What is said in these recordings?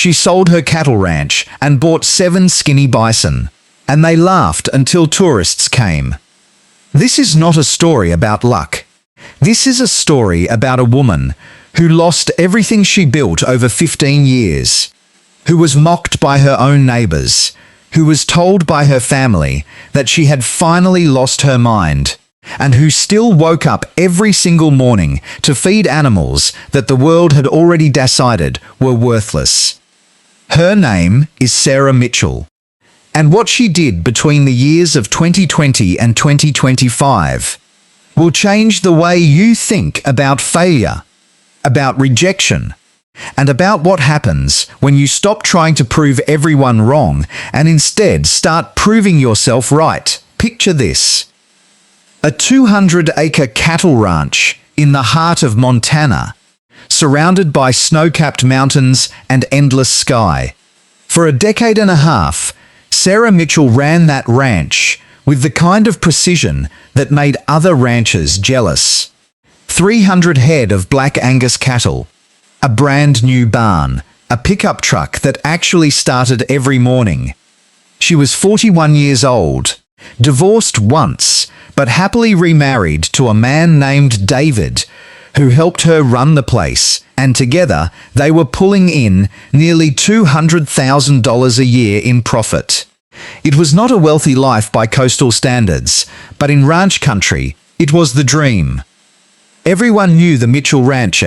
She sold her cattle ranch and bought 7 skinny bison, and they laughed until tourists came. This is not a story about luck. This is a story about a woman who lost everything she built over 15 years, who was mocked by her own neighbors, who was told by her family that she had finally lost her mind, and who still woke up every single morning to feed animals that the world had already decided were worthless. Her name is Sarah Mitchell, and what she did between the years of 2020 and 2025 will change the way you think about failure, about rejection, and about what happens when you stop trying to prove everyone wrong and instead start proving yourself right. Picture this: a 200-acre cattle ranch in the heart of Montana, surrounded by snow-capped mountains and endless sky. For a decade and a half, Sarah Mitchell ran that ranch with the kind of precision that made other ranchers jealous. 300 head of Black Angus cattle, a brand new barn, a pickup truck that actually started every morning. She was 41 years old, divorced once, but happily remarried to a man named David, who helped her run the place, and together they were pulling in nearly $200,000 a year in profit. It was not a wealthy life by coastal standards, but in ranch country, it was the dream. Everyone knew the Mitchell Ranch.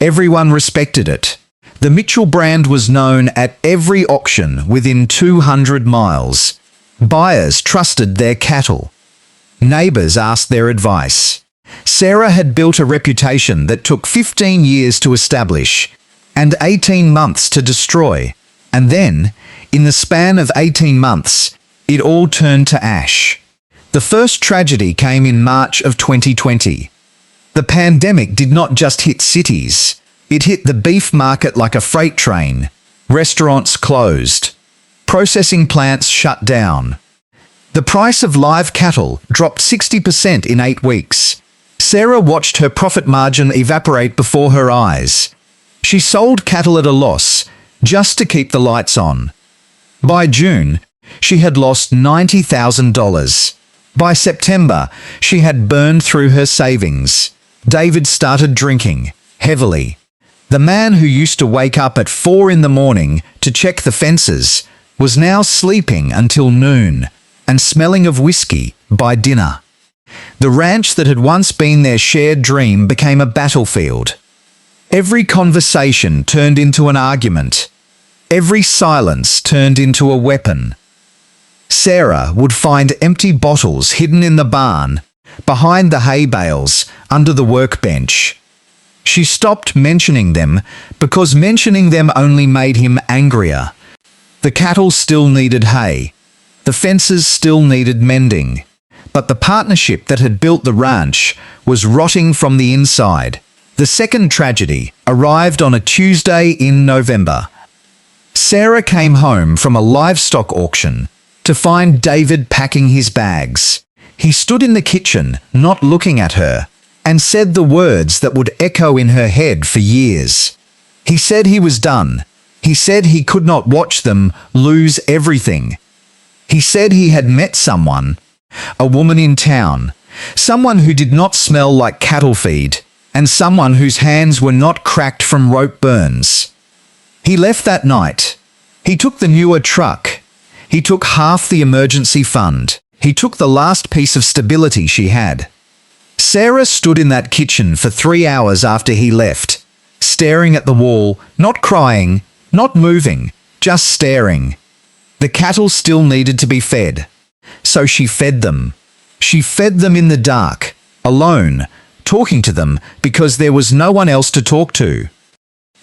Everyone respected it. The Mitchell brand was known at every auction within 200 miles. Buyers trusted their cattle. Neighbors asked their advice. Sarah had built a reputation that took 15 years to establish and 18 months to destroy. And then, in the span of 18 months, it all turned to ash. The first tragedy came in March of 2020. The pandemic did not just hit cities. It hit the beef market like a freight train. Restaurants closed. Processing plants shut down. The price of live cattle dropped 60% in 8 weeks. Sarah watched her profit margin evaporate before her eyes. She sold cattle at a loss just to keep the lights on. By June, she had lost $90,000. By September, she had burned through her savings. David started drinking, heavily. The man who used to wake up at 4 in the morning to check the fences was now sleeping until noon and smelling of whiskey by dinner. The ranch that had once been their shared dream became a battlefield. Every conversation turned into an argument. Every silence turned into a weapon. Sarah would find empty bottles hidden in the barn, behind the hay bales, under the workbench. She stopped mentioning them because mentioning them only made him angrier. The cattle still needed hay. The fences still needed mending. But the partnership that had built the ranch was rotting from the inside. The second tragedy arrived on a Tuesday in November. Sarah came home from a livestock auction to find David packing his bags. He stood in the kitchen, not looking at her, and said the words that would echo in her head for years. He said he was done. He said he could not watch them lose everything. He said he had met someone, a woman in town, someone who did not smell like cattle feed, and someone whose hands were not cracked from rope burns. He left that night. He took the newer truck. He took half the emergency fund. He took the last piece of stability she had. Sarah stood in that kitchen for 3 hours after he left, staring at the wall, not crying, not moving, just staring. The cattle still needed to be fed. So she fed them. She fed them in the dark, alone, talking to them because there was no one else to talk to.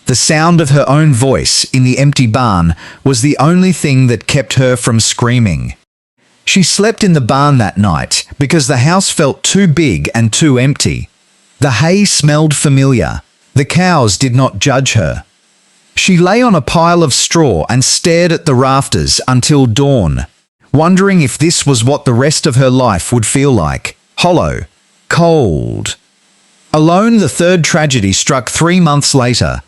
The sound of her own voice in the empty barn was the only thing that kept her from screaming. She slept in the barn that night because the house felt too big and too empty. The hay smelled familiar. The cows did not judge her. She lay on a pile of straw and stared at the rafters until dawn, wondering if this was what the rest of her life would feel like: hollow, cold. Alone, the third tragedy struck 3 months later.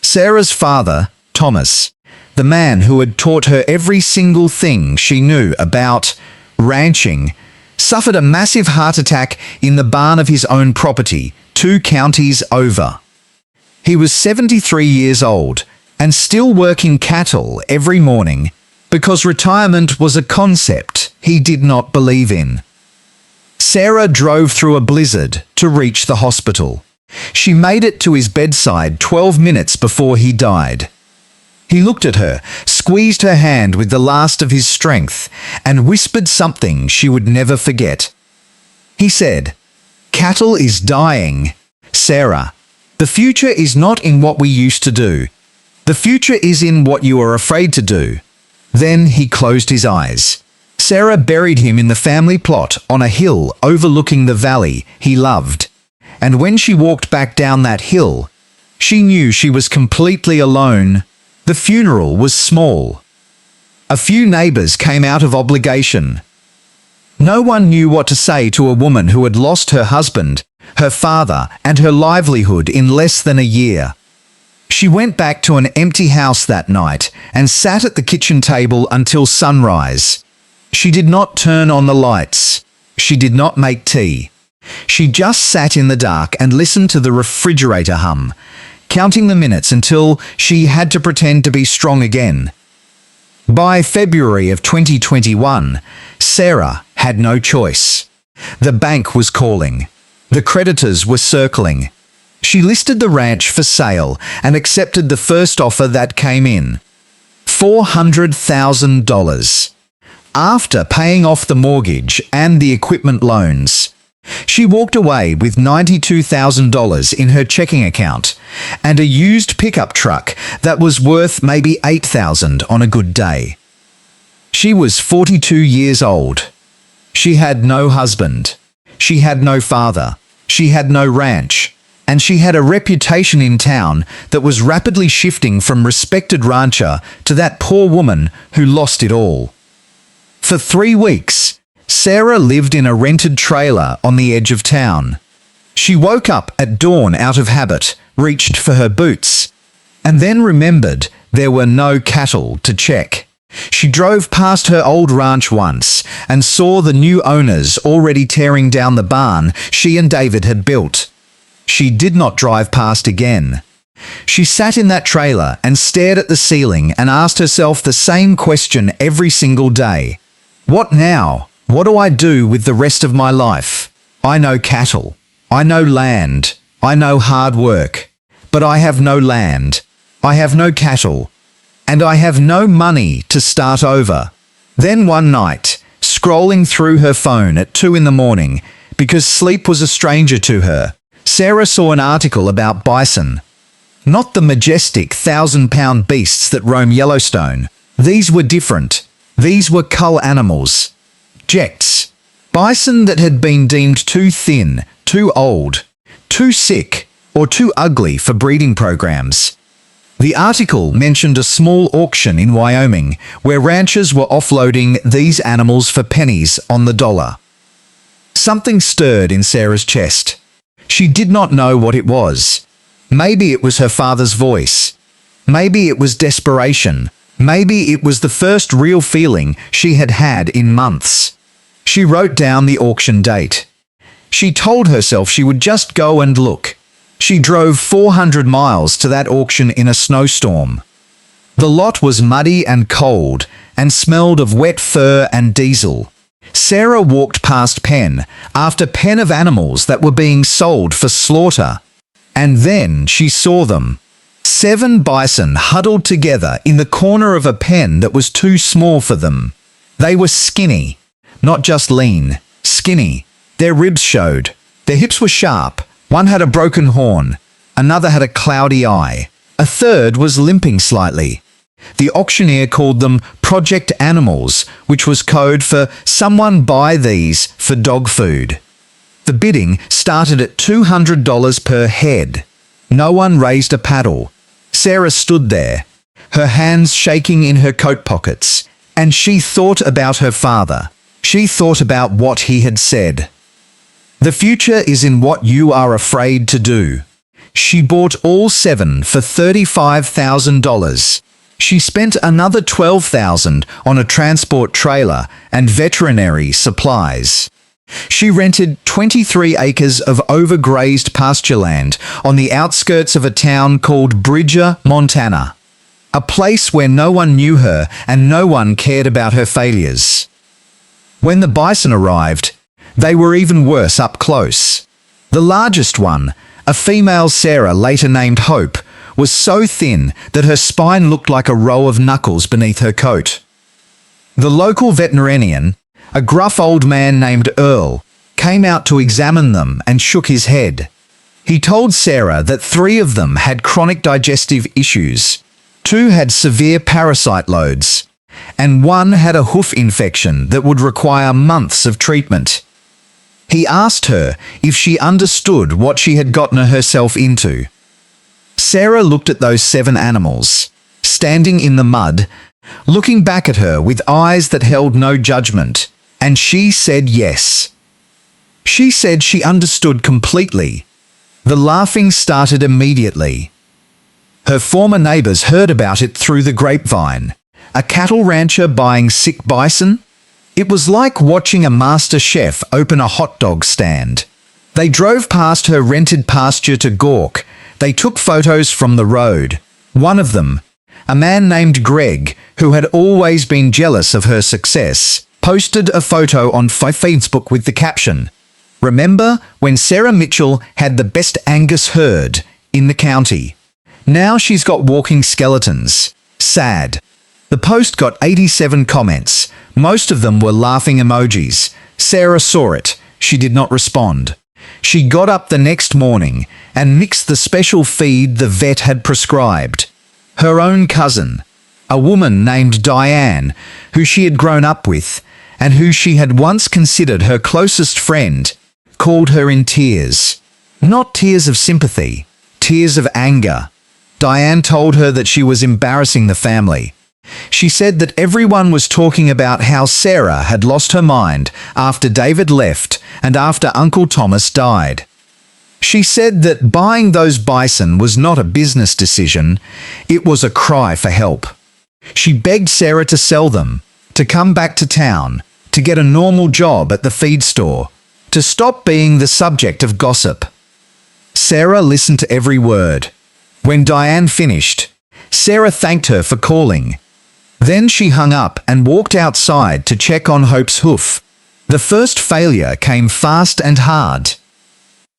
Sarah's father, Thomas, the man who had taught her every single thing she knew about ranching, suffered a massive heart attack in the barn of his own property, 2 counties over. He was 73 years old and still working cattle every morning because retirement was a concept he did not believe in. Sarah drove through a blizzard to reach the hospital. She made it to his bedside 12 minutes before he died. He looked at her, squeezed her hand with the last of his strength, and whispered something she would never forget. He said, "Cattle is dying. Sarah, the future is not in what we used to do. The future is in what you are afraid to do." Then he closed his eyes. Sarah buried him in the family plot on a hill overlooking the valley he loved. And when she walked back down that hill, she knew she was completely alone. The funeral was small. A few neighbors came out of obligation. No one knew what to say to a woman who had lost her husband, her father, and her livelihood in less than a year. She went back to an empty house that night and sat at the kitchen table until sunrise. She did not turn on the lights. She did not make tea. She just sat in the dark and listened to the refrigerator hum, counting the minutes until she had to pretend to be strong again. By February of 2021, Sarah had no choice. The bank was calling. The creditors were circling. She listed the ranch for sale and accepted the first offer that came in, $400,000. After paying off the mortgage and the equipment loans, she walked away with $92,000 in her checking account and a used pickup truck that was worth maybe $8,000 on a good day. She was 42 years old. She had no husband. She had no father. She had no ranch. And she had a reputation in town that was rapidly shifting from respected rancher to that poor woman who lost it all. For 3 weeks, Sarah lived in a rented trailer on the edge of town. She woke up at dawn out of habit, reached for her boots, and then remembered there were no cattle to check. She drove past her old ranch once and saw the new owners already tearing down the barn she and David had built. She did not drive past again. She sat in that trailer and stared at the ceiling and asked herself the same question every single day. What now? What do I do with the rest of my life? I know cattle. I know land. I know hard work. But I have no land. I have no cattle. And I have no money to start over. Then one night, scrolling through her phone at 2 a.m, because sleep was a stranger to her, Sarah saw an article about bison. Not the majestic 1,000-pound beasts that roam Yellowstone. These were different. These were cull animals. Jects. Bison that had been deemed too thin, too old, too sick, or too ugly for breeding programs. The article mentioned a small auction in Wyoming where ranchers were offloading these animals for pennies on the dollar. Something stirred in Sarah's chest. She did not know what it was. Maybe it was her father's voice. Maybe it was desperation. Maybe it was the first real feeling she had had in months. She wrote down the auction date. She told herself she would just go and look. She drove 400 miles to that auction in a snowstorm. The lot was muddy and cold and smelled of wet fur and diesel. Sarah walked past pen after pen of animals that were being sold for slaughter. And then she saw them. 7 bison huddled together in the corner of a pen that was too small for them. They were skinny, not just lean, skinny. Their ribs showed. Their hips were sharp. One had a broken horn. Another had a cloudy eye. A third was limping slightly. The auctioneer called them project animals, which was code for someone buy these for dog food. The bidding started at $200 per head. No one raised a paddle. Sarah stood there, her hands shaking in her coat pockets, and she thought about her father. She thought about what he had said. The future is in what you are afraid to do. She bought all 7 for $35,000. She spent another $12,000 on a transport trailer and veterinary supplies. She rented 23 acres of overgrazed pasture land on the outskirts of a town called Bridger, Montana, a place where no one knew her and no one cared about her failures. When the bison arrived, they were even worse up close. The largest one, a female Sarah later named Hope, was so thin that her spine looked like a row of knuckles beneath her coat. The local veterinarian, a gruff old man named Earl, came out to examine them and shook his head. He told Sarah that 3 of them had chronic digestive issues, 2 had severe parasite loads, and 1 had a hoof infection that would require months of treatment. He asked her if she understood what she had gotten herself into. Sarah looked at those 7 animals, standing in the mud, looking back at her with eyes that held no judgment, and she said yes. She said she understood completely. The laughing started immediately. Her former neighbors heard about it through the grapevine. A cattle rancher buying sick bison? It was like watching a master chef open a hot dog stand. They drove past her rented pasture to gawk. They took photos from the road. One of them, a man named Greg, who had always been jealous of her success, posted a photo on Facebook with the caption, "Remember when Sarah Mitchell had the best Angus herd in the county? Now she's got walking skeletons. Sad." The post got 87 comments. Most of them were laughing emojis. Sarah saw it. She did not respond. She got up the next morning and mixed the special feed the vet had prescribed. Her own cousin, a woman named Diane, who she had grown up with and who she had once considered her closest friend, called her in tears. Not tears of sympathy, tears of anger. Diane told her that she was embarrassing the family. She said that everyone was talking about how Sarah had lost her mind after David left and after Uncle Thomas died. She said that buying those bison was not a business decision, it was a cry for help. She begged Sarah to sell them, to come back to town, to get a normal job at the feed store, to stop being the subject of gossip. Sarah listened to every word. When Diane finished, Sarah thanked her for calling. Then she hung up and walked outside to check on Hope's hoof. The first failure came fast and hard.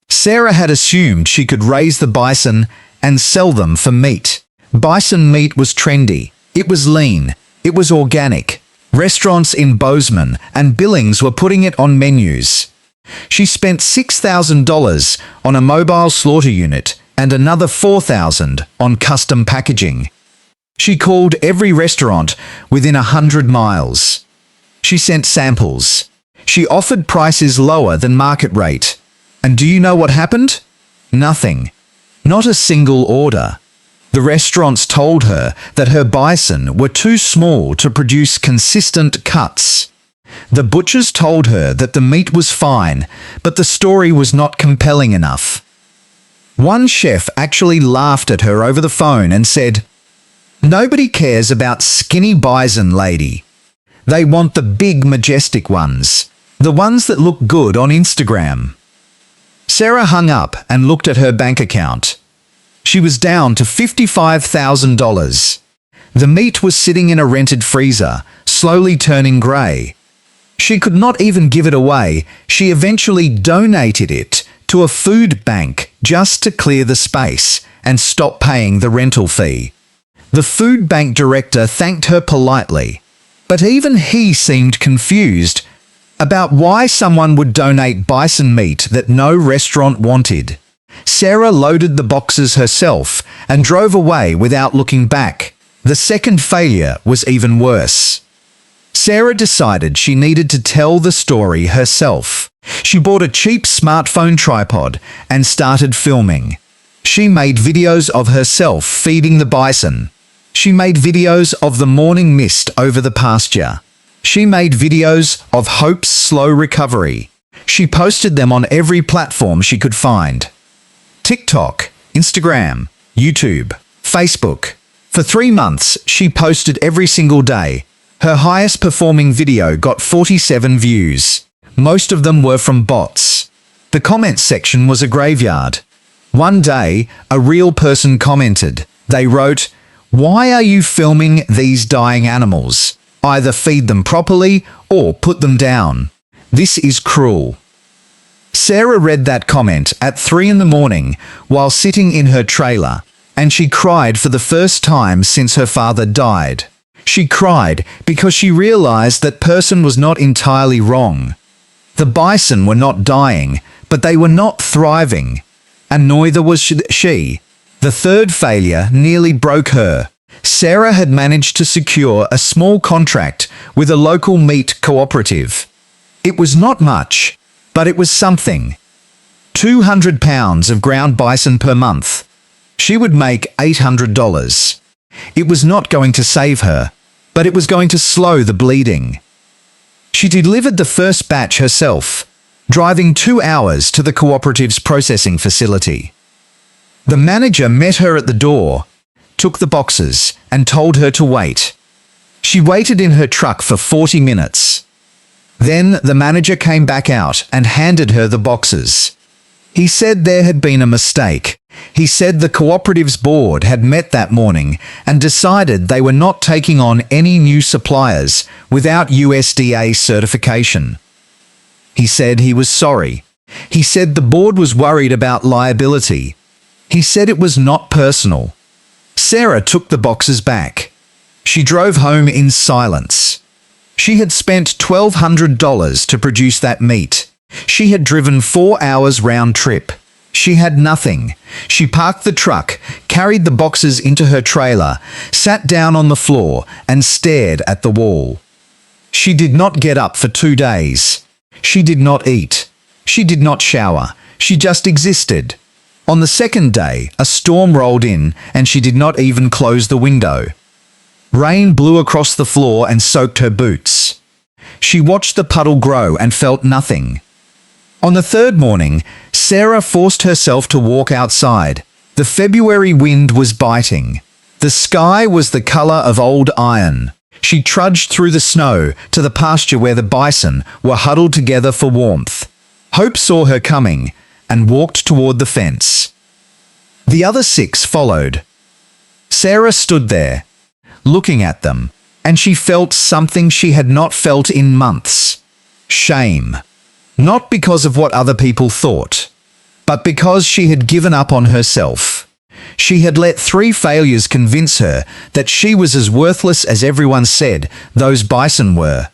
Sarah had assumed she could raise the bison and sell them for meat. Bison meat was trendy. It was lean. It was organic. Restaurants in Bozeman and Billings were putting it on menus. She spent $6,000 on a mobile slaughter unit and another $4,000 on custom packaging. She called every restaurant within 100 miles. She sent samples. She offered prices lower than market rate. And do you know what happened? Nothing. Not a single order. The restaurants told her that her bison were too small to produce consistent cuts. The butchers told her that the meat was fine, but the story was not compelling enough. One chef actually laughed at her over the phone and said, "Nobody cares about skinny bison, lady. They want the big, majestic ones, the ones that look good on Instagram." Sarah hung up and looked at her bank account. She was down to $55,000. The meat was sitting in a rented freezer, slowly turning grey. She could not even give it away. She eventually donated it to a food bank just to clear the space and stop paying the rental fee. The food bank director thanked her politely, but even he seemed confused about why someone would donate bison meat that no restaurant wanted. Sarah loaded the boxes herself and drove away without looking back. The second failure was even worse. Sarah decided she needed to tell the story herself. She bought a cheap smartphone tripod and started filming. She made videos of herself feeding the bison. She made videos of the morning mist over the pasture. She made videos of Hope's slow recovery. She posted them on every platform she could find. TikTok, Instagram, YouTube, Facebook. For 3 months, she posted every single day. Her highest performing video got 47 views. Most of them were from bots. The comments section was a graveyard. One day, a real person commented. They wrote, "Why are you filming these dying animals? Either feed them properly or put them down. This is cruel." Sarah read that comment at 3 in the morning while sitting in her trailer, and she cried for the first time since her father died. She cried because she realized that person was not entirely wrong. The bison were not dying, but they were not thriving, and neither was she. The third failure nearly broke her. Sarah had managed to secure a small contract with a local meat cooperative. It was not much, but it was something. 200 pounds of ground bison per month. She would make $800. It was not going to save her, but it was going to slow the bleeding. She delivered the first batch herself, driving 2 hours to the cooperative's processing facility. The manager met her at the door, took the boxes, and told her to wait. She waited in her truck for 40 minutes. Then the manager came back out and handed her the boxes. He said there had been a mistake. He said the cooperative's board had met that morning and decided they were not taking on any new suppliers without USDA certification. He said he was sorry. He said the board was worried about liability. He said it was not personal. Sarah took the boxes back. She drove home in silence. She had spent $1,200 to produce that meat. She had driven 4 hours round trip. She had nothing. She parked the truck, carried the boxes into her trailer, sat down on the floor, and stared at the wall. She did not get up for 2 days. She did not eat. She did not shower. She just existed. On the second day, a storm rolled in, and she did not even close the window. Rain blew across the floor and soaked her boots. She watched the puddle grow and felt nothing. On the third morning, Sarah forced herself to walk outside. The February wind was biting. The sky was the color of old iron. She trudged through the snow to the pasture where the bison were huddled together for warmth. Hope saw her coming and walked toward the fence. The other 6 followed. Sarah stood there, looking at them, and she felt something she had not felt in months. Shame. Not because of what other people thought, but because she had given up on herself. She had let 3 failures convince her that she was as worthless as everyone said those bison were.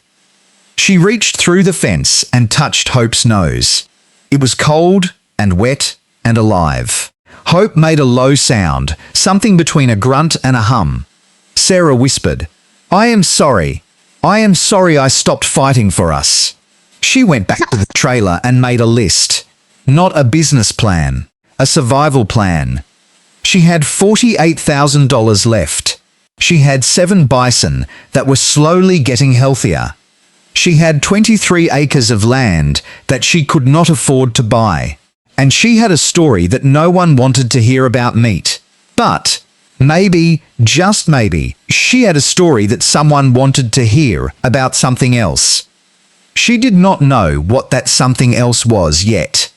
She reached through the fence and touched Hope's nose. It was cold and wet and alive. Hope made a low sound, something between a grunt and a hum. Sarah whispered, "I am sorry. I am sorry I stopped fighting for us." She went back to the trailer and made a list. Not a business plan, a survival plan. She had $48,000 left. She had 7 bison that were slowly getting healthier. She had 23 acres of land that she could not afford to buy. And she had a story that no one wanted to hear about meat. But maybe, just maybe, she had a story that someone wanted to hear about something else. She did not know what that something else was yet,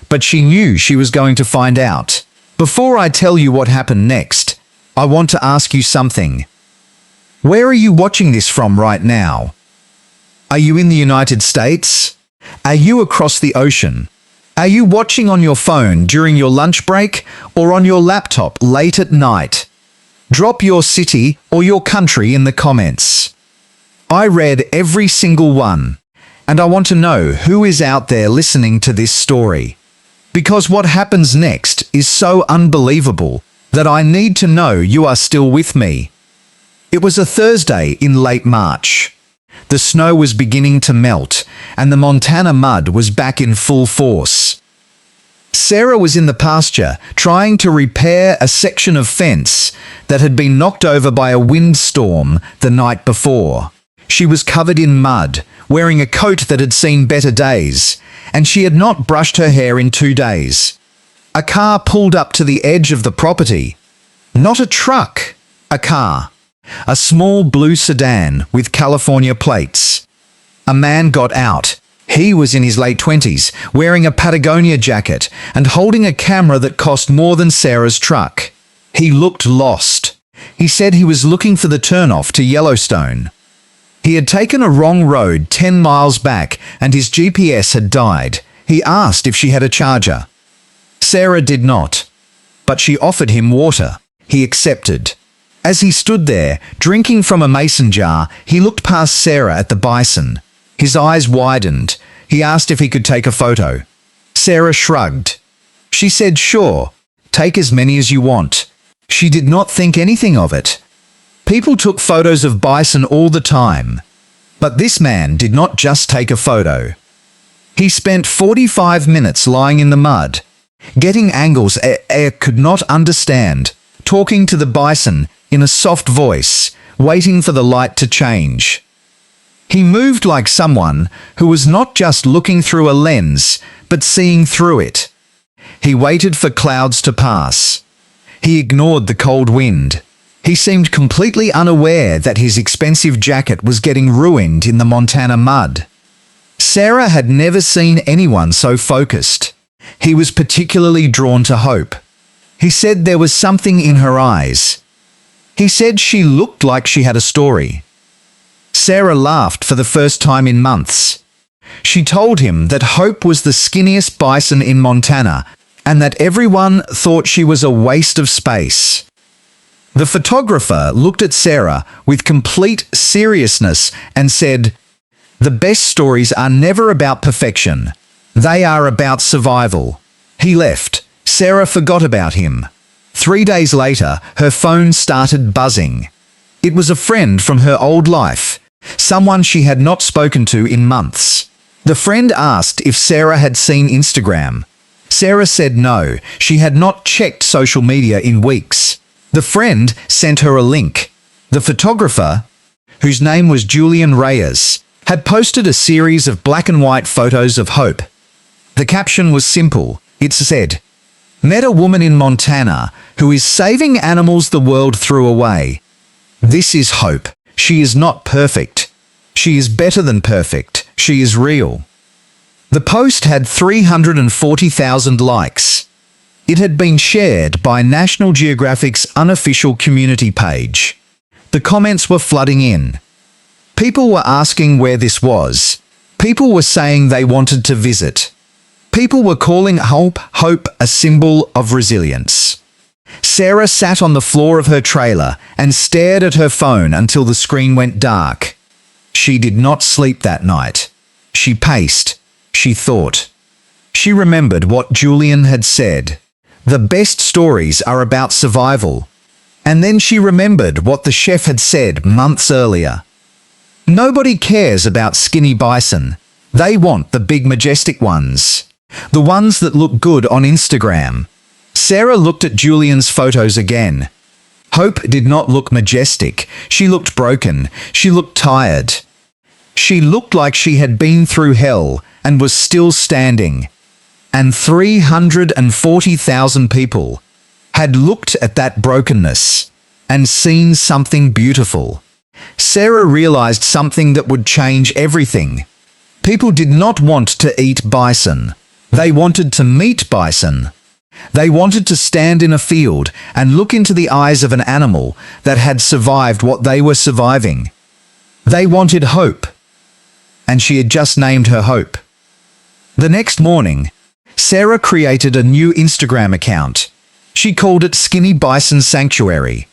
but she knew she was going to find out. Before I tell you what happened next, I want to ask you something. Where are you watching this from right now? Are you in the United States? Are you across the ocean? Are you watching on your phone during your lunch break or on your laptop late at night? Drop your city or your country in the comments. I read every single one. And I want to know who is out there listening to this story. Because what happens next is so unbelievable that I need to know you are still with me. It was a Thursday in late March. The snow was beginning to melt, and the Montana mud was back in full force. Sarah was in the pasture trying to repair a section of fence that had been knocked over by a windstorm the night before. She was covered in mud, wearing a coat that had seen better days, and she had not brushed her hair in 2 days. A car pulled up to the edge of the property. Not a truck, a car. A small blue sedan with California plates. A man got out. He was in his late 20s, wearing a Patagonia jacket and holding a camera that cost more than Sarah's truck. He looked lost. He said he was looking for the turnoff to Yellowstone. He had taken a wrong road 10 miles back and his GPS had died. He asked if she had a charger. Sarah did not, but she offered him water. He accepted. As he stood there, drinking from a mason jar, he looked past Sarah at the Bison. His eyes widened. He asked if he could take a photo. Sarah shrugged. She said, "Sure, take as many as you want." She did not think anything of it. People took photos of Bison all the time. But this man did not just take a photo. He spent 45 minutes lying in the mud, getting angles Air could not understand, talking to the Bison in a soft voice, waiting for the light to change. He moved like someone who was not just looking through a lens, but seeing through it. He waited for clouds to pass. He ignored the cold wind. He seemed completely unaware that his expensive jacket was getting ruined in the Montana mud. Sarah had never seen anyone so focused. He was particularly drawn to Hope. He said there was something in her eyes. He said she looked like she had a story. Sarah laughed for the first time in months. She told him that Hope was the skinniest bison in Montana and that everyone thought she was a waste of space. The photographer looked at Sarah with complete seriousness and said, "The best stories are never about perfection. They are about survival." He left. Sarah forgot about him. 3 days later, her phone started buzzing. It was a friend from her old life, someone she had not spoken to in months. The friend asked if Sarah had seen Instagram. Sarah said no, she had not checked social media in weeks. The friend sent her a link. The photographer, whose name was Julian Reyes, had posted a series of black and white photos of Hope. The caption was simple. It said, "Met a woman in Montana who is saving animals the world threw away. This is Hope. She is not perfect. She is better than perfect. She is real." The post had 340,000 likes. It had been shared by National Geographic's unofficial community page. The comments were flooding in. People were asking where this was. People were saying they wanted to visit. People were calling Hope a symbol of resilience. Sarah sat on the floor of her trailer and stared at her phone until the screen went dark. She did not sleep that night. She paced. She thought. She remembered what Julian had said. The best stories are about survival. And then she remembered what the chef had said months earlier. Nobody cares about skinny bison. They want the big majestic ones. The ones that look good on Instagram. Sarah looked at Julian's photos again. Hope did not look majestic. She looked broken. She looked tired. She looked like she had been through hell and was still standing. And 340,000 people had looked at that brokenness and seen something beautiful. Sarah realized something that would change everything. People did not want to eat bison. They wanted to meet bison. They wanted to stand in a field and look into the eyes of an animal that had survived what they were surviving. They wanted hope. And she had just named her Hope. The next morning, Sarah created a new Instagram account. She called it Skinny Bison Sanctuary.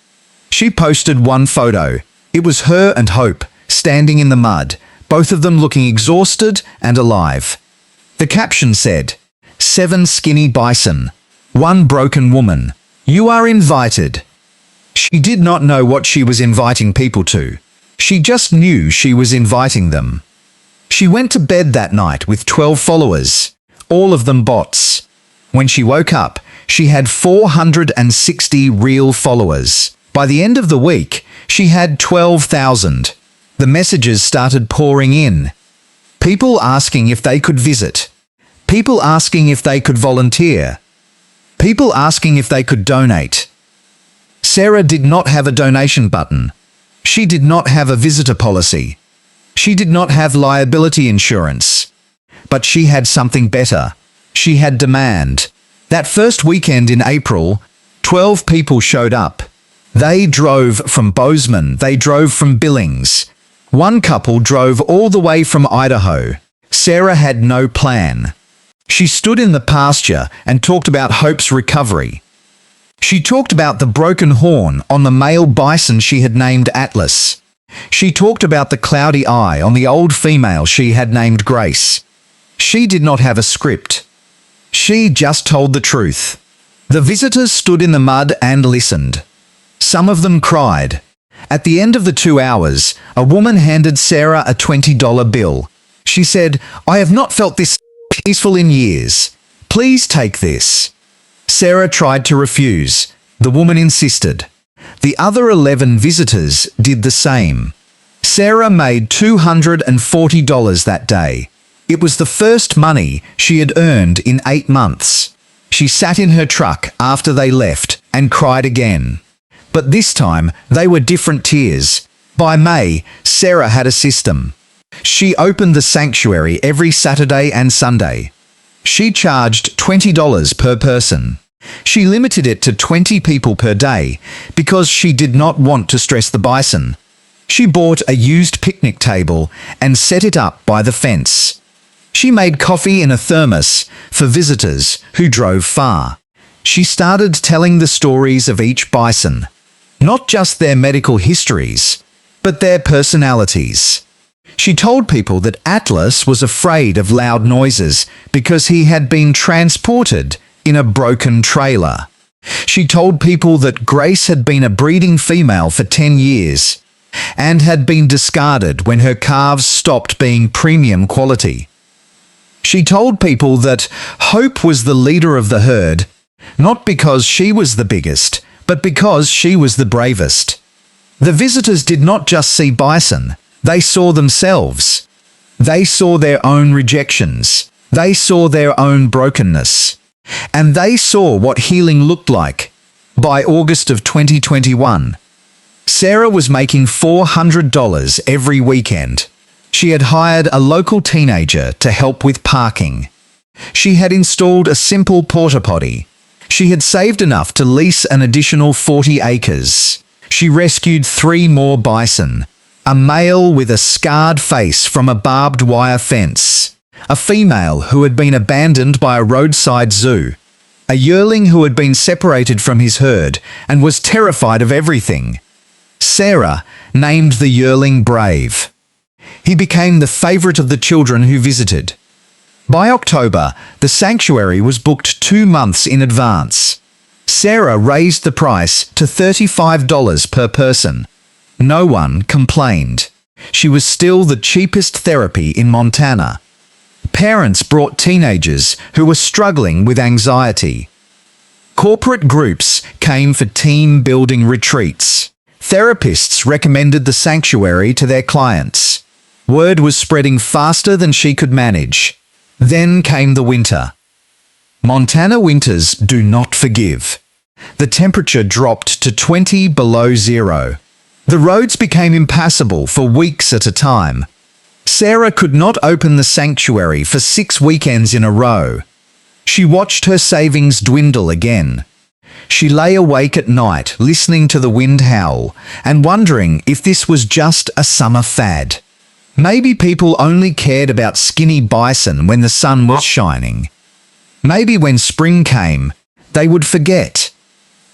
She posted one photo. It was her and Hope, standing in the mud, both of them looking exhausted and alive. The caption said, "7 skinny bison, 1 broken woman. You are invited." She did not know what she was inviting people to. She just knew she was inviting them. She went to bed that night with 12 followers, all of them bots. When she woke up, she had 460 real followers. By the end of the week, she had 12,000. The messages started pouring in. People asking if they could visit. People asking if they could volunteer. People asking if they could donate. Sarah did not have a donation button. She did not have a visitor policy. She did not have liability insurance. But she had something better. She had demand. That first weekend in April, 12 people showed up. They drove from Bozeman. They drove from Billings. One couple drove all the way from Idaho. Sarah had no plan. She stood in the pasture and talked about Hope's recovery. She talked about the broken horn on the male bison she had named Atlas. She talked about the cloudy eye on the old female she had named Grace. She did not have a script. She just told the truth. The visitors stood in the mud and listened. Some of them cried. At the end of the 2 hours, a woman handed Sarah a $20 bill. She said, "I have not felt this peaceful in years. Please take this." Sarah tried to refuse. The woman insisted. The other 11 visitors did the same. Sarah made $240 that day. It was the first money she had earned in 8 months. She sat in her truck after they left and cried again. But this time, they were different tears. By May, Sarah had a system. She opened the sanctuary every Saturday and Sunday. She charged $20 per person. She limited it to 20 people per day because she did not want to stress the bison. She bought a used picnic table and set it up by the fence. She made coffee in a thermos for visitors who drove far. She started telling the stories of each bison, not just their medical histories, but their personalities. She told people that Atlas was afraid of loud noises because he had been transported in a broken trailer. She told people that Grace had been a breeding female for 10 years and had been discarded when her calves stopped being premium quality. She told people that Hope was the leader of the herd, not because she was the biggest, but because she was the bravest. The visitors did not just see bison, they saw themselves. They saw their own rejections. They saw their own brokenness. And they saw what healing looked like. By August of 2021, Sarah was making $400 every weekend. She had hired a local teenager to help with parking. She had installed a simple porta potty. She had saved enough to lease an additional 40 acres. She rescued 3 more bison, a male with a scarred face from a barbed wire fence, a female who had been abandoned by a roadside zoo, a yearling who had been separated from his herd and was terrified of everything. Sarah named the yearling Brave. He became the favorite of the children who visited. By October, the sanctuary was booked 2 months in advance. Sarah raised the price to $35 per person. No one complained. She was still the cheapest therapy in Montana. Parents brought teenagers who were struggling with anxiety. Corporate groups came for team-building retreats. Therapists recommended the sanctuary to their clients. Word was spreading faster than she could manage. Then came the winter. Montana winters do not forgive. The temperature dropped to 20 below zero. The roads became impassable for weeks at a time. Sarah could not open the sanctuary for 6 weekends in a row. She watched her savings dwindle again. She lay awake at night listening to the wind howl and wondering if this was just a summer fad. Maybe people only cared about skinny bison when the sun was shining. Maybe when spring came, they would forget.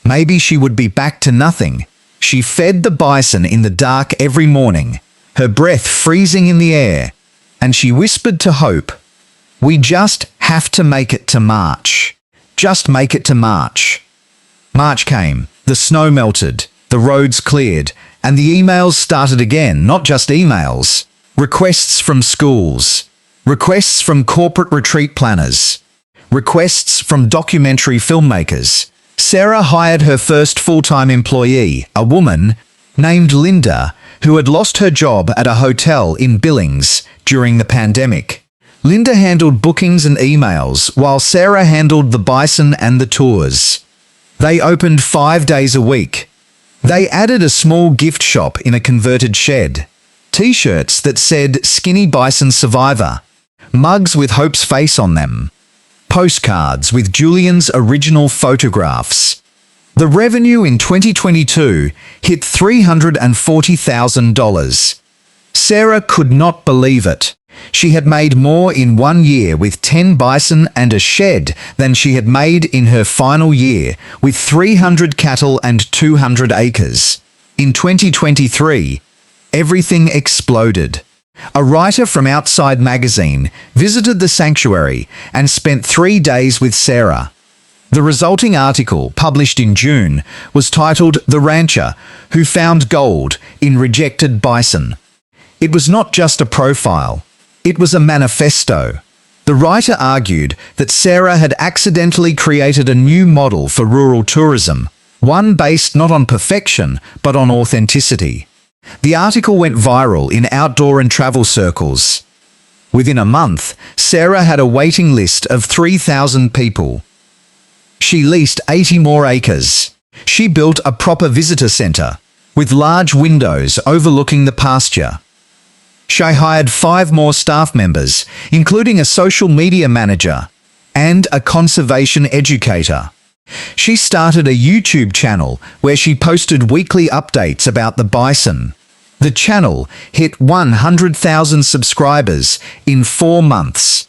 Maybe she would be back to nothing. She fed the bison in the dark every morning, her breath freezing in the air, and she whispered to Hope, "We just have to make it to March. Just make it to March." March came, the snow melted, the roads cleared, and the emails started again, not just emails. Requests from schools, requests from corporate retreat planners, requests from documentary filmmakers. Sarah hired her first full-time employee, a woman named Linda, who had lost her job at a hotel in Billings during the pandemic. Linda handled bookings and emails, while Sarah handled the bison and the tours. They opened 5 days a week. They added a small gift shop in a converted shed, T-shirts that said Skinny Bison Survivor, mugs with Hope's face on them, postcards with Julian's original photographs. The revenue in 2022 hit $340,000. Sarah could not believe it. She had made more in 1 year with 10 bison and a shed than she had made in her final year with 300 cattle and 200 acres. In 2023, everything exploded. A writer from Outside Magazine visited the sanctuary and spent 3 days with Sarah. The resulting article, published in June, was titled "The Rancher Who Found Gold in Rejected Bison." It was not just a profile. It was a manifesto. The writer argued that Sarah had accidentally created a new model for rural tourism, one based not on perfection, but on authenticity. The article went viral in outdoor and travel circles. Within a month, Sarah had a waiting list of 3,000 people. She leased 80 more acres. She built a proper visitor centre, with large windows overlooking the pasture. She hired 5 more staff members, including a social media manager and a conservation educator. She started a YouTube channel where she posted weekly updates about the bison. The channel hit 100,000 subscribers in 4 months.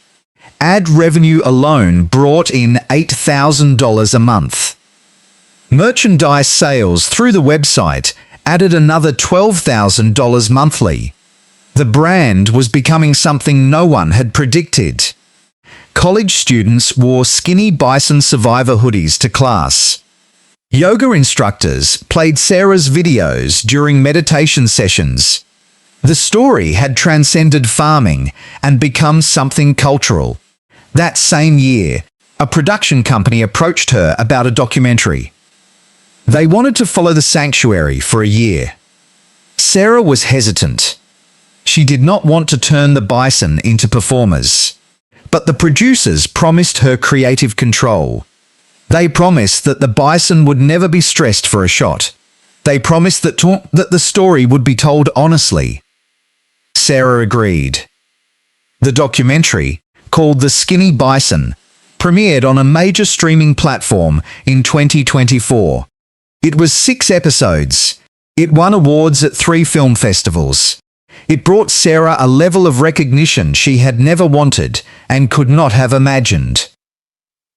Ad revenue alone brought in $8,000 a month. Merchandise sales through the website added another $12,000 monthly. The brand was becoming something no one had predicted. College students wore Skinny Bison Survivor hoodies to class. Yoga instructors played Sarah's videos during meditation sessions. The story had transcended farming and become something cultural. That same year, a production company approached her about a documentary. They wanted to follow the sanctuary for a year. Sarah was hesitant. She did not want to turn the bison into performers. But the producers promised her creative control. They promised that the bison would never be stressed for a shot. They promised that the story would be told honestly. Sarah agreed. The documentary, called The Skinny Bison, premiered on a major streaming platform in 2024. It was 6 episodes. It won awards at 3 film festivals. It brought Sarah a level of recognition she had never wanted and could not have imagined.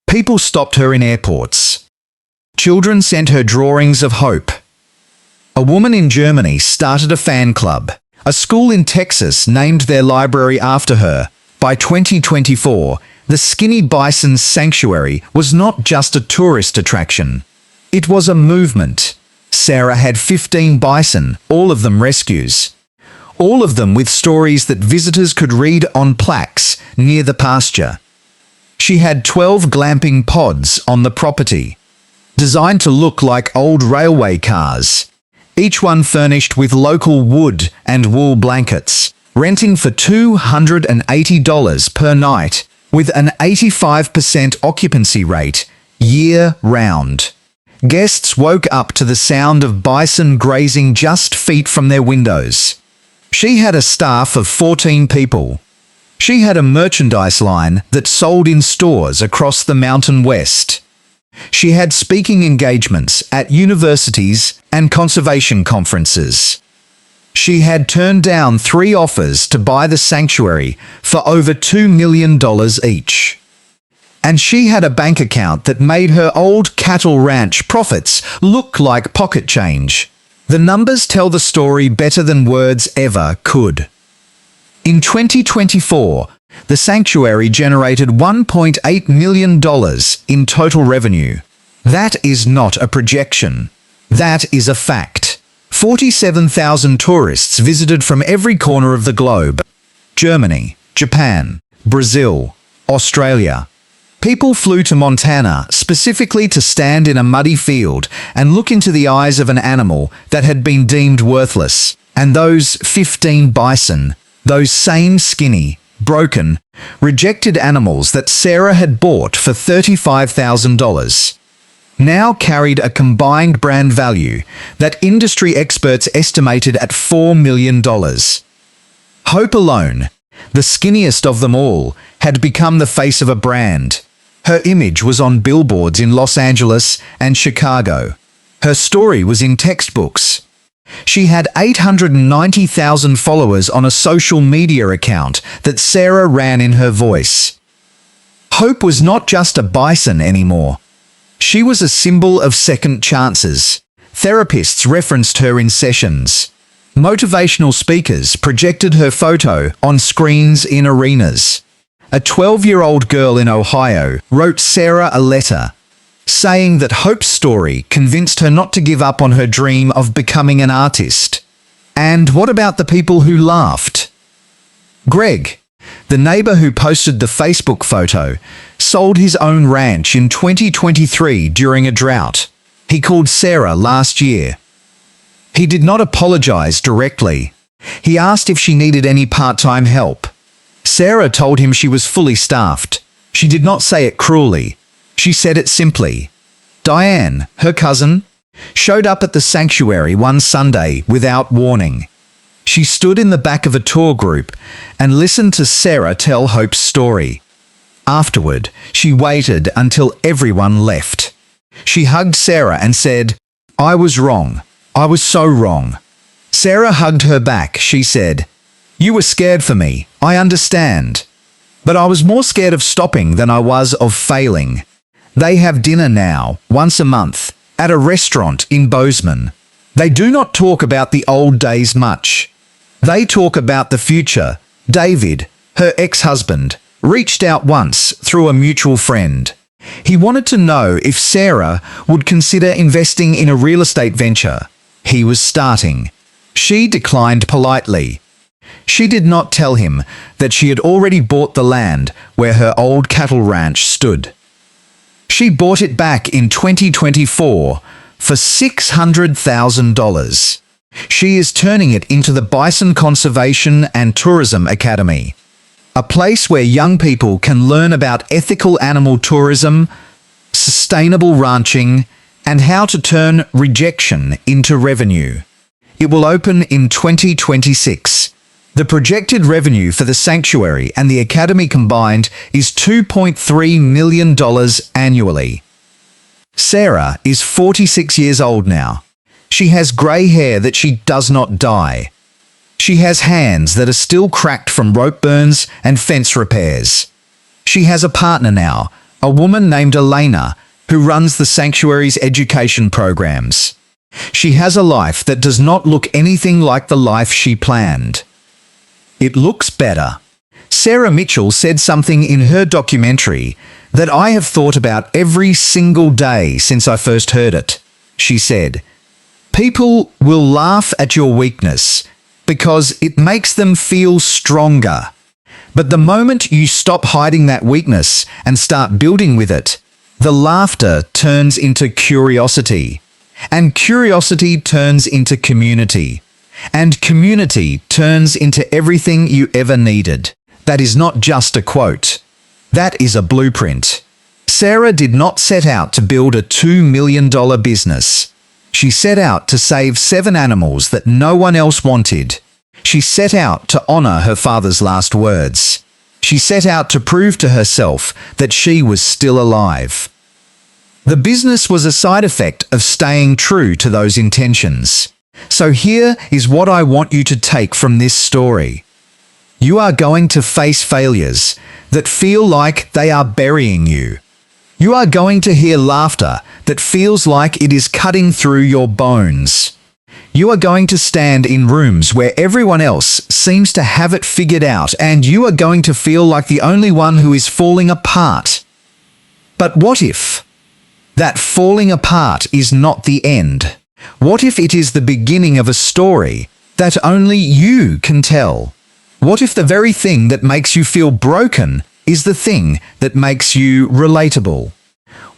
People stopped her in airports. Children sent her drawings of hope. A woman in Germany started a fan club. A school in Texas named their library after her. By 2024, the Skinny Bison Sanctuary was not just a tourist attraction. It was a movement. Sarah had 15 bison, all of them rescues. All of them with stories that visitors could read on plaques near the pasture. She had 12 glamping pods on the property, designed to look like old railway cars, each one furnished with local wood and wool blankets, renting for $280 per night, with an 85% occupancy rate year-round. Guests woke up to the sound of bison grazing just feet from their windows. She had a staff of 14 people. She had a merchandise line that sold in stores across the Mountain West. She had speaking engagements at universities and conservation conferences. She had turned down 3 offers to buy the sanctuary for over $2 million each. And she had a bank account that made her old cattle ranch profits look like pocket change. The numbers tell the story better than words ever could. In 2024, the sanctuary generated $1.8 million in total revenue. That is not a projection. That is a fact. 47,000 tourists visited from every corner of the globe. Germany, Japan, Brazil, Australia. People flew to Montana specifically to stand in a muddy field and look into the eyes of an animal that had been deemed worthless. And those 15 bison, those same skinny broken, rejected animals that Sarah had bought for $35,000 now carried a combined brand value that industry experts estimated at $4 million. Hope alone, the skinniest of them all, had become the face of a brand. Her image was on billboards in Los Angeles and Chicago. Her story was in textbooks. She had 890,000 followers on a social media account that Sarah ran in her voice. Hope was not just a bison anymore. She was a symbol of second chances. Therapists referenced her in sessions. Motivational speakers projected her photo on screens in arenas. A 12-year-old girl in Ohio wrote Sarah a letter, saying that Hope's story convinced her not to give up on her dream of becoming an artist. And what about the people who laughed? Greg, the neighbor who posted the Facebook photo, sold his own ranch in 2023 during a drought. He called Sarah last year. He did not apologize directly. He asked if she needed any part-time help. Sarah told him she was fully staffed. She did not say it cruelly. She said it simply. Diane, her cousin, showed up at the sanctuary one Sunday without warning. She stood in the back of a tour group and listened to Sarah tell Hope's story. Afterward, she waited until everyone left. She hugged Sarah and said, "I was wrong. I was so wrong." Sarah hugged her back. She said, "You were scared for me. I understand. But I was more scared of stopping than I was of failing." They have dinner now, once a month, at a restaurant in Bozeman. They do not talk about the old days much. They talk about the future. David, her ex-husband, reached out once through a mutual friend. He wanted to know if Sarah would consider investing in a real estate venture he was starting. She declined politely. She did not tell him that she had already bought the land where her old cattle ranch stood. She bought it back in 2024 for $600,000. She is turning it into the Bison Conservation and Tourism Academy, a place where young people can learn about ethical animal tourism, sustainable ranching, and how to turn rejection into revenue. It will open in 2026. The projected revenue for the sanctuary and the academy combined is $2.3 million annually. Sarah is 46 years old now. She has grey hair that she does not dye. She has hands that are still cracked from rope burns and fence repairs. She has a partner now, a woman named Elena, who runs the sanctuary's education programs. She has a life that does not look anything like the life she planned. It looks better. Sarah Mitchell said something in her documentary that I have thought about every single day since I first heard it. She said, "People will laugh at your weakness because it makes them feel stronger. But the moment you stop hiding that weakness and start building with it, the laughter turns into curiosity. And curiosity turns into community. And community turns into everything you ever needed." That is not just a quote. That is a blueprint. Sarah did not set out to build a $2 million business. She set out to save 7 animals that no one else wanted. She set out to honor her father's last words. She set out to prove to herself that she was still alive. The business was a side effect of staying true to those intentions. So here is what I want you to take from this story. You are going to face failures that feel like they are burying you. You are going to hear laughter that feels like it is cutting through your bones. You are going to stand in rooms where everyone else seems to have it figured out, and you are going to feel like the only one who is falling apart. But what if that falling apart is not the end? What if it is the beginning of a story that only you can tell? What if the very thing that makes you feel broken is the thing that makes you relatable?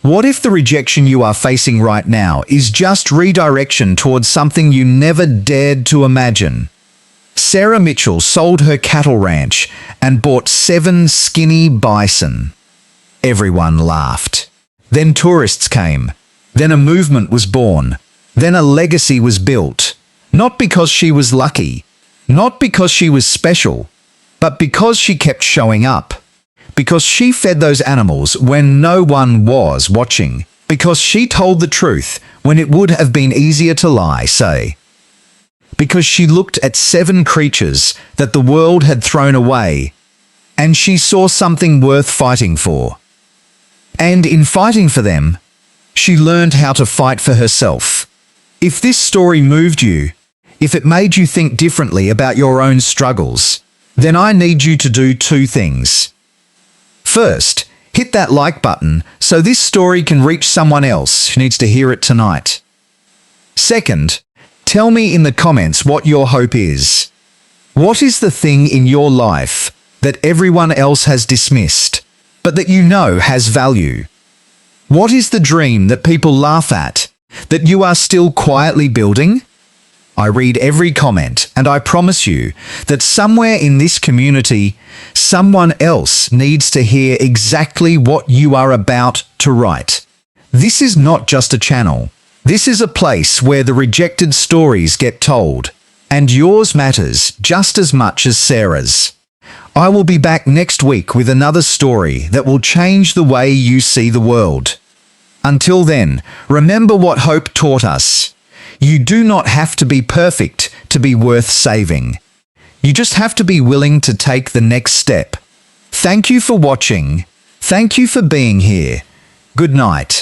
What if the rejection you are facing right now is just redirection towards something you never dared to imagine? Sarah Mitchell sold her cattle ranch and bought 7 skinny bison. Everyone laughed. Then tourists came. Then a movement was born. Then a legacy was built. Not because she was lucky, not because she was special, but because she kept showing up. Because she fed those animals when no one was watching. Because she told the truth when it would have been easier to lie, say. Because she looked at 7 creatures that the world had thrown away, and she saw something worth fighting for. And in fighting for them, she learned how to fight for herself. If this story moved you, if it made you think differently about your own struggles, then I need you to do 2 things. First, hit that like button so this story can reach someone else who needs to hear it tonight. Second, tell me in the comments what your hope is. What is the thing in your life that everyone else has dismissed, but that you know has value? What is the dream that people laugh at, that you are still quietly building? I read every comment, and I promise you that somewhere in this community, someone else needs to hear exactly what you are about to write. This is not just a channel. This is a place where the rejected stories get told, and yours matters just as much as Sarah's. I will be back next week with another story that will change the way you see the world. Until then, remember what hope taught us. You do not have to be perfect to be worth saving. You just have to be willing to take the next step. Thank you for watching. Thank you for being here. Good night.